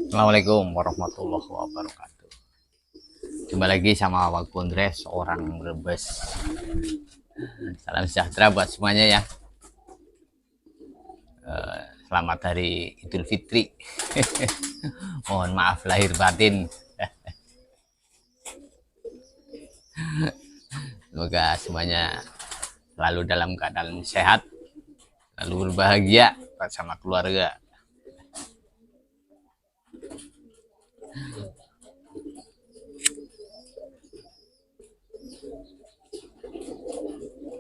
Assalamualaikum warahmatullahi wabarakatuh. Jumpa lagi sama Wak Bondres, seorang Brebes. Salam sejahtera buat semuanya ya. Selamat Hari Idul Fitri. Mohon maaf lahir batin. Semoga semuanya selalu dalam keadaan sehat, selalu berbahagia bersama keluarga.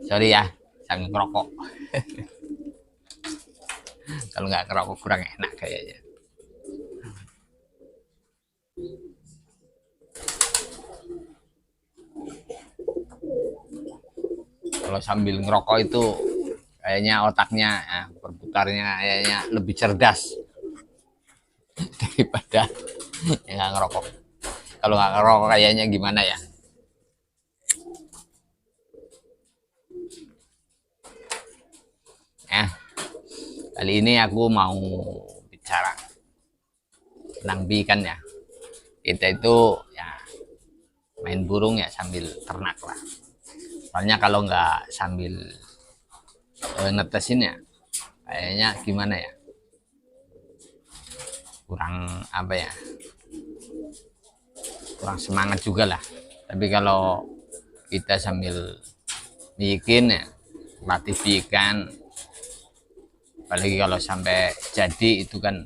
Sorry ya, sambil ngerokok. Kalau nggak ngerokok kurang enak kayaknya. Kalau sambil ngerokok itu kayaknya otaknya berputarnya kayaknya lebih cerdas daripada yang nggak ngerokok. Kalau nggak ngerokok kayaknya gimana ya? Eh, Kali ini aku mau bicara tentang ikan ya. Kita itu ya main burung ya sambil ternak lah. Soalnya kalau nggak sambil netesin ya, kayaknya gimana ya? Kurang apa ya? Kurang semangat juga lah. Tapi kalau kita sambil bikin ya, latih ikan, apalagi kalau sampai jadi itu kan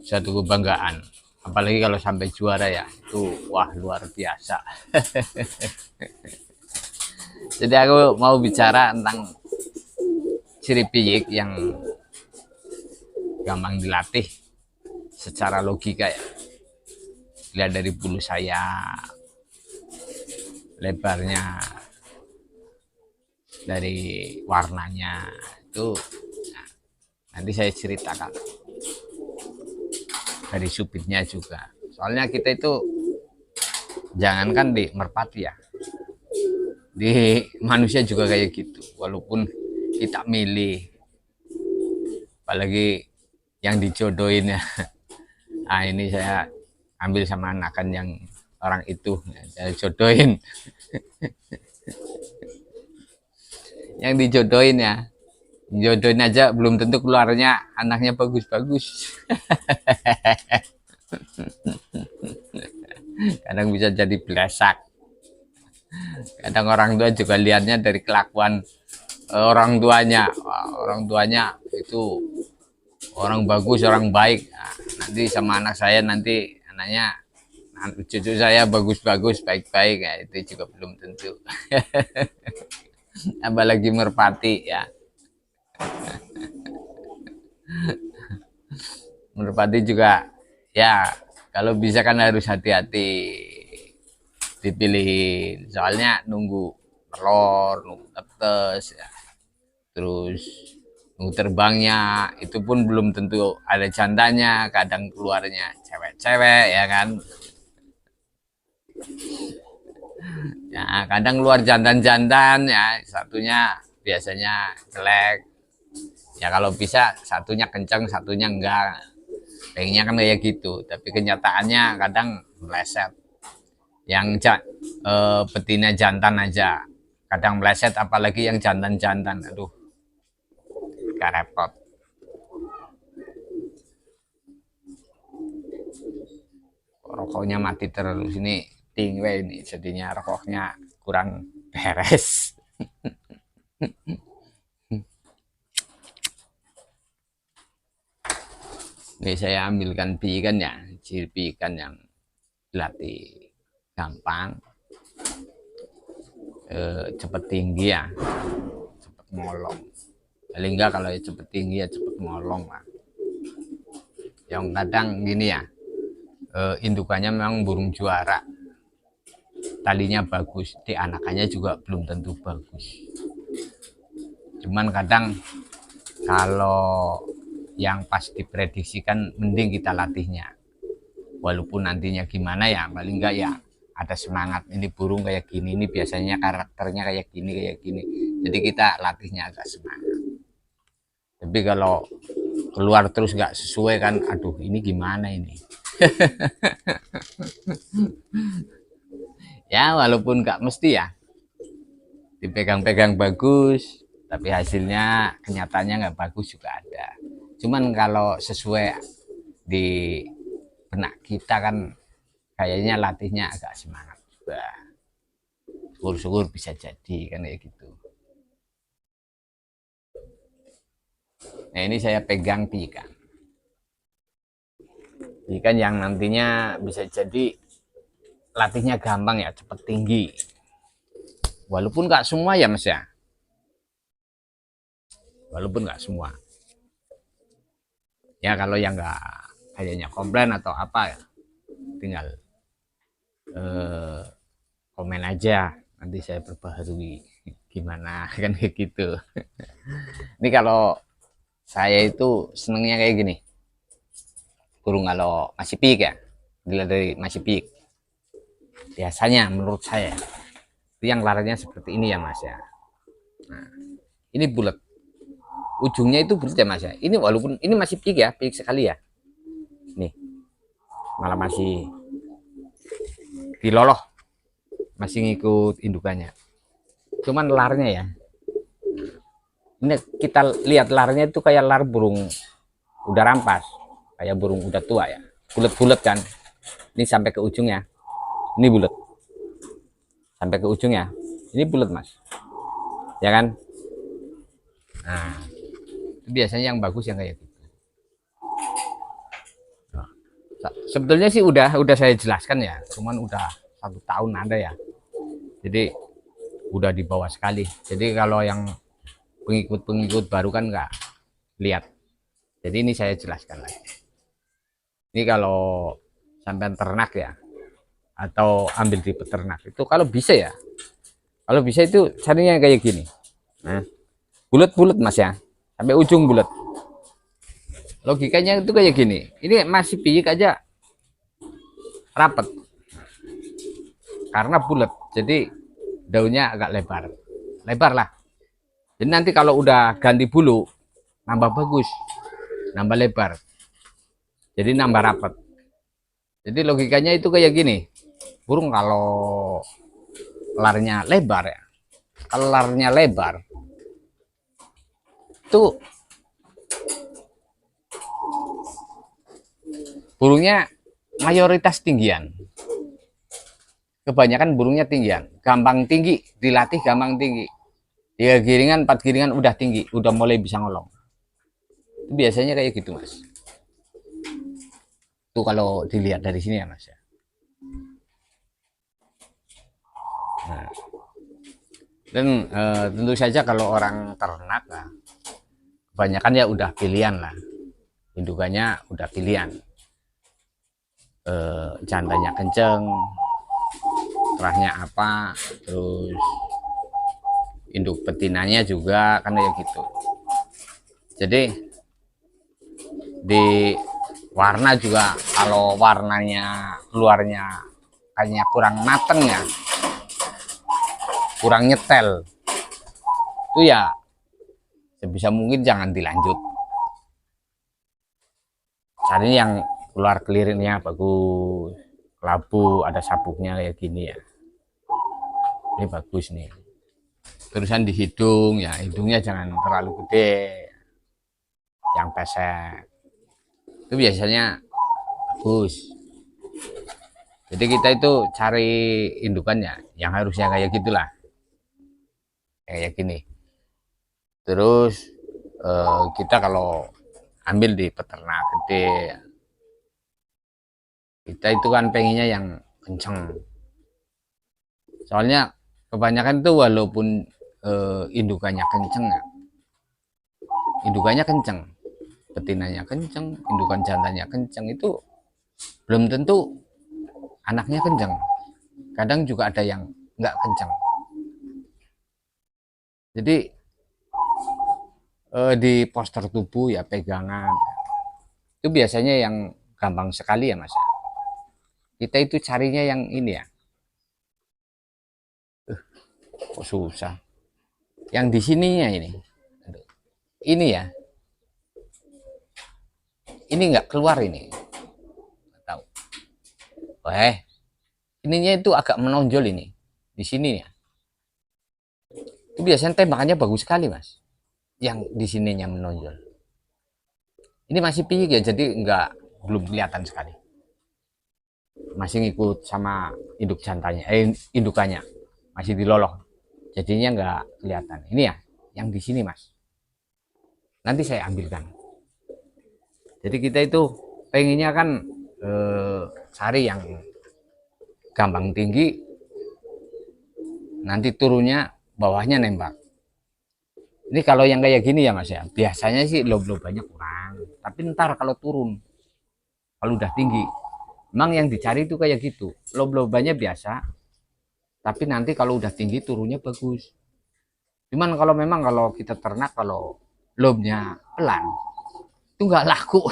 suatu kebanggaan, apalagi kalau sampai juara ya itu wah luar biasa. Jadi aku mau bicara tentang ciri piyik yang gampang dilatih secara logika ya. Lihat dari bulu sayap, lebarnya, dari warnanya itu. Nah, nanti saya ceritakan dari subitnya juga. Soalnya kita itu jangankan di merpati ya, di manusia juga kayak gitu. Walaupun kita milih, apalagi yang dijodohin ya. Nah ini saya ambil sama anakan yang orang itu, saya jodohin. Yang dijodohin ya, jodohin aja belum tentu keluarnya anaknya bagus-bagus. Kadang bisa jadi belesak. Kadang orang tua juga lihatnya dari kelakuan orang tuanya. Wah, orang tuanya itu orang bagus, orang baik. Nah, nanti sama anak saya nanti anaknya cucu saya bagus-bagus, baik-baik. Ya, itu juga belum tentu. Apalagi merpati ya. Merpati juga ya kalau bisa kan harus hati-hati dipilihin. Soalnya nunggu telur, nunggu tetes ya. Terus nunggu terbangnya itu pun belum tentu ada jantannya, kadang keluarnya cewek-cewek ya kan. Ya kadang keluar jantan-jantan ya, satunya biasanya jelek. Ya kalau bisa satunya kencang, satunya enggak. Pengennya kan kayak gitu, tapi kenyataannya kadang meleset. Yang betina jantan aja kadang meleset, apalagi yang jantan-jantan. Aduh, gak repot. Rokoknya mati terus ini, tingwe ini jadinya rokoknya kurang beres. Ini saya ambilkan ikan ya, ciri ikan yang dilatih gampang, cepet tinggi ya, cepet ngolong. Paling enggak kalau cepet tinggi ya cepet ngolong lah. Yang kadang gini ya, indukannya memang burung juara, talinya bagus, di anakannya juga belum tentu bagus. Cuman kadang kalau yang pas diprediksikan mending kita latihnya, walaupun nantinya gimana ya paling enggak ya ada semangat, ini burung kayak gini, ini biasanya karakternya kayak gini, jadi kita latihnya agak semangat. Tapi kalau keluar terus nggak sesuai kan, aduh ini gimana ini. Ya walaupun nggak mesti ya dipegang-pegang bagus, tapi hasilnya kenyataannya nggak bagus juga ada. Cuman kalau sesuai di benak kita kan kayaknya latihnya agak semangat juga. Syukur-syukur bisa jadi kan kayak gitu. Nah ini saya pegang pikan. Pikan yang nantinya bisa jadi latihnya gampang ya, cepet tinggi. Walaupun nggak semua ya mas ya. Walaupun nggak semua. Ya kalau yang nggak kayaknya komplain atau apa ya, tinggal eh, komen aja. Nanti saya perbaharui gimana kan kayak gitu. Ini kalau saya itu senengnya kayak gini. Burung kalau masih pik ya, dilihat dari masih pik. Biasanya menurut saya itu yang laranya seperti ini ya mas ya. Nah, ini bulat. Ujungnya itu bulat ya mas ya. Ini walaupun ini masih pik ya, pik sekali ya. Nih, malah masih diloloh, masih ngikut indukannya. Cuman larnya ya. Ini kita lihat larnya itu kayak lar burung udah rampas, kayak burung udah tua ya. Bulat-bulat kan. Ini sampai ke ujungnya. Ini bulat. Sampai ke ujungnya. Ini bulat mas. Ya kan? Nah, itu biasanya yang bagus yang kayak gitu. Nah, sebetulnya sih udah saya jelaskan ya, cuman udah 1 tahun ada ya. Jadi udah di bawah sekali. Jadi kalau yang pengikut-pengikut baru kan nggak lihat. Jadi ini saya jelaskan lagi. Ini kalau sampai ternak ya, atau ambil di peternak itu kalau bisa ya, kalau bisa itu carinya kayak gini. Nah, bulat-bulat mas ya, sampai ujung bulat. Logikanya itu kayak gini. Ini masih piyik aja rapat karena bulat. Jadi daunnya agak lebar, lebar lah. Jadi nanti kalau udah ganti bulu, nambah bagus, nambah lebar. Jadi nambah rapat. Jadi logikanya itu kayak gini. Burung kalau larnya lebar ya, kalau larnya lebar itu burungnya mayoritas tinggian. Kebanyakan burungnya tinggian, gampang tinggi, dilatih gampang tinggi. 3 giringan, 4 giringan udah tinggi, udah mulai bisa ngolong. Itu biasanya kayak gitu mas. Itu kalau dilihat dari sini ya mas ya. Nah, dan tentu saja kalau orang ternak lah, kebanyakan ya udah pilihan lah, indukannya udah pilihan. Jandanya kenceng, terahnya apa, terus induk betinanya juga kan kayak gitu. Jadi di warna juga kalau warnanya keluarnya kayaknya kurang mateng ya, kurang nyetel, itu ya sebisa mungkin jangan dilanjut. Cari yang keluar kelirnya bagus, kelabu ada sabuknya kayak gini ya. Ini bagus nih. Terusan di hidung ya, hidungnya jangan terlalu gede, yang pesek itu biasanya bagus. Jadi kita itu cari indukannya yang harusnya kayak gitulah, kayak gini. Terus kita kalau ambil di peternak gede, kita itu kan pengennya yang kenceng. Soalnya kebanyakan itu walaupun indukannya kenceng ya, indukannya kenceng, betinanya kenceng, indukan jantannya kenceng, itu belum tentu anaknya kenceng. Kadang juga ada yang nggak kenceng. Jadi di postur tubuh ya, pegangan itu biasanya yang gampang sekali ya mas ya. Kita itu carinya yang ini ya, kok susah. Yang di sininya ini ya, ini nggak keluar ini. Nggak tahu. Ininya itu agak menonjol ini di sini ya. Itu biasanya tembakannya bagus sekali mas. Yang di sininya menonjol. Ini masih piyik ya, jadi belum kelihatan sekali. Masih ngikut sama induk jantannya, indukannya masih diloloh. Jadinya nggak kelihatan. Ini ya, yang di sini mas. Nanti saya ambilkan. Jadi kita itu pengennya kan sari yang gampang tinggi, nanti turunnya bawahnya nembak. Ini kalau yang kayak gini ya mas ya, biasanya sih lob-lobannya kurang, tapi ntar kalau turun, kalau udah tinggi, memang yang dicari itu kayak gitu, lob-lobannya biasa, tapi nanti kalau udah tinggi turunnya bagus. Cuman kalau memang kalau kita ternak, kalau lobnya pelan, itu nggak laku.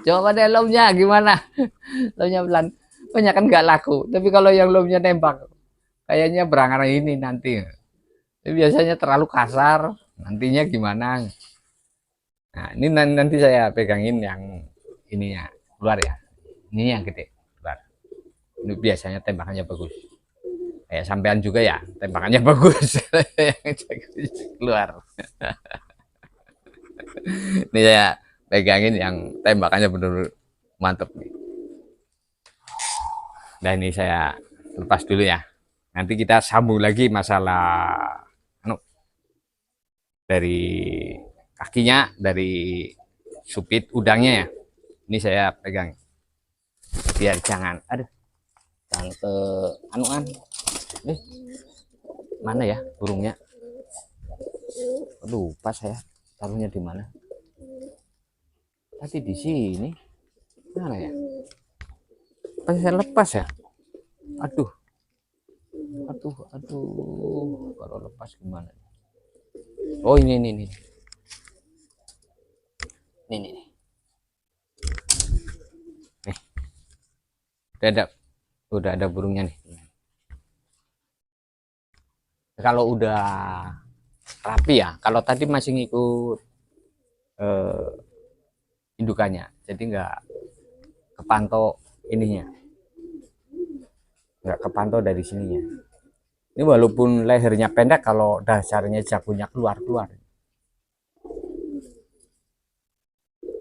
Coba deh lobnya gimana, lobnya pelan, banyak kan nggak laku. Tapi kalau yang lobnya nembak, kayaknya berangan ini nanti. Tapi biasanya terlalu kasar, nantinya gimana? Nah, ini nanti saya pegangin yang ininya keluar ya. Ini yang gede keluar. Ini biasanya tembakannya bagus. Kayak sampean juga ya, tembakannya bagus. Keluar. Ini saya pegangin yang tembakannya benar mantap nih. Nah ini saya lepas dulu ya. Nanti kita sambung lagi masalah dari kakinya, dari supit udangnya ya. Ini saya pegang biar jangan ke anuan. Mana ya burungnya? Lupa saya taruhnya di mana. Tadi di sini. Mana ya? Pas saya lepas ya. Aduh. Kalau lepas gimana? Oh ini. Nih. Nih. Udah ada burungnya nih. Kalau udah rapi ya, kalau tadi masih ngikut indukannya, jadi nggak kepantau ininya, nggak kepantau dari sininya. Ini walaupun lehernya pendek, kalau dasarnya jagonya keluar.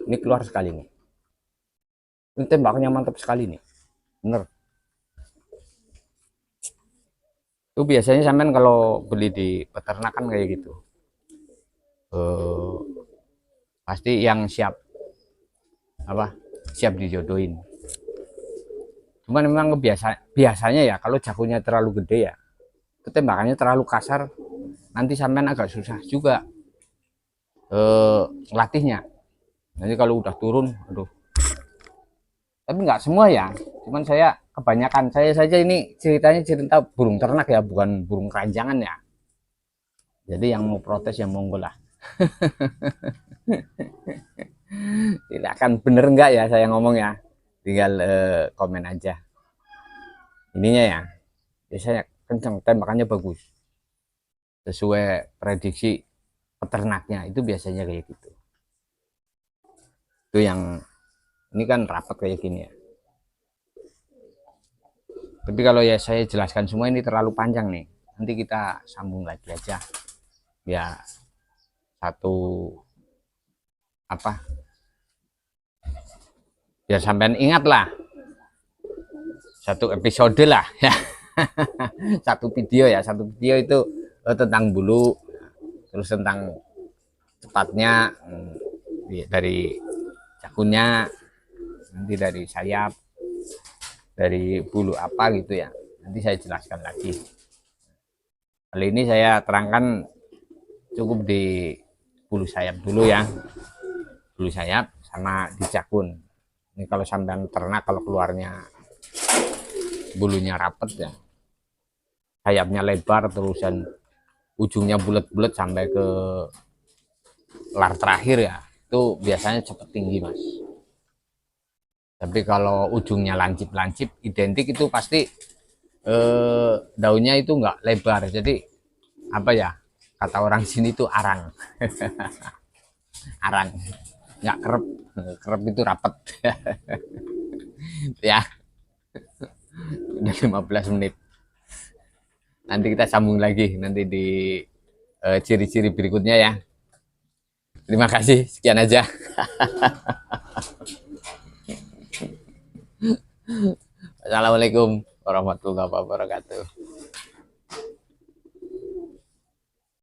Ini keluar sekali nih. Ini tembaknya mantap sekali nih, bener. Itu biasanya sampean kalau beli di peternakan kayak gitu, pasti yang siap dijodohin. Cuman memang biasanya ya kalau jagonya terlalu gede ya, tembakannya terlalu kasar, nanti sampean agak susah juga latihnya. Nanti kalau udah turun, aduh. Tapi nggak semua ya, cuman saya kebanyakan, saya saja ini cerita burung ternak ya, bukan burung keranjangan ya. Jadi yang mau protes yang monggo lah. Tidak akan bener nggak ya saya ngomong ya, tinggal komen aja. Ininya ya, biasanya kenceng, tembakannya bagus, sesuai prediksi peternaknya, itu biasanya kayak gitu. Itu yang ini kan rapat kayak gini ya. Tapi kalau ya saya jelaskan semua ini terlalu panjang nih, nanti kita sambung lagi aja ya, biar sampean ingat lah, satu episode lah ya. satu video itu tentang bulu, terus tentang cepatnya dari jakunnya, nanti dari sayap, dari bulu apa gitu ya, nanti saya jelaskan lagi. Kali ini saya terangkan cukup di bulu sayap dulu ya, bulu sayap sama di jakun. Ini kalau sampean ternak, kalau keluarnya bulunya rapet ya, sayapnya lebar terusan ujungnya bulat-bulat sampai ke lar terakhir ya, itu biasanya cepet tinggi mas. Tapi kalau ujungnya lancip identik, itu pasti daunnya itu nggak lebar, jadi kata orang sini itu arang. arang, nggak kerep. Kerep itu rapet. Ya, udah 15 menit. Nanti kita sambung lagi nanti di ciri-ciri berikutnya ya. Terima kasih, sekian aja. Assalamualaikum warahmatullahi wabarakatuh.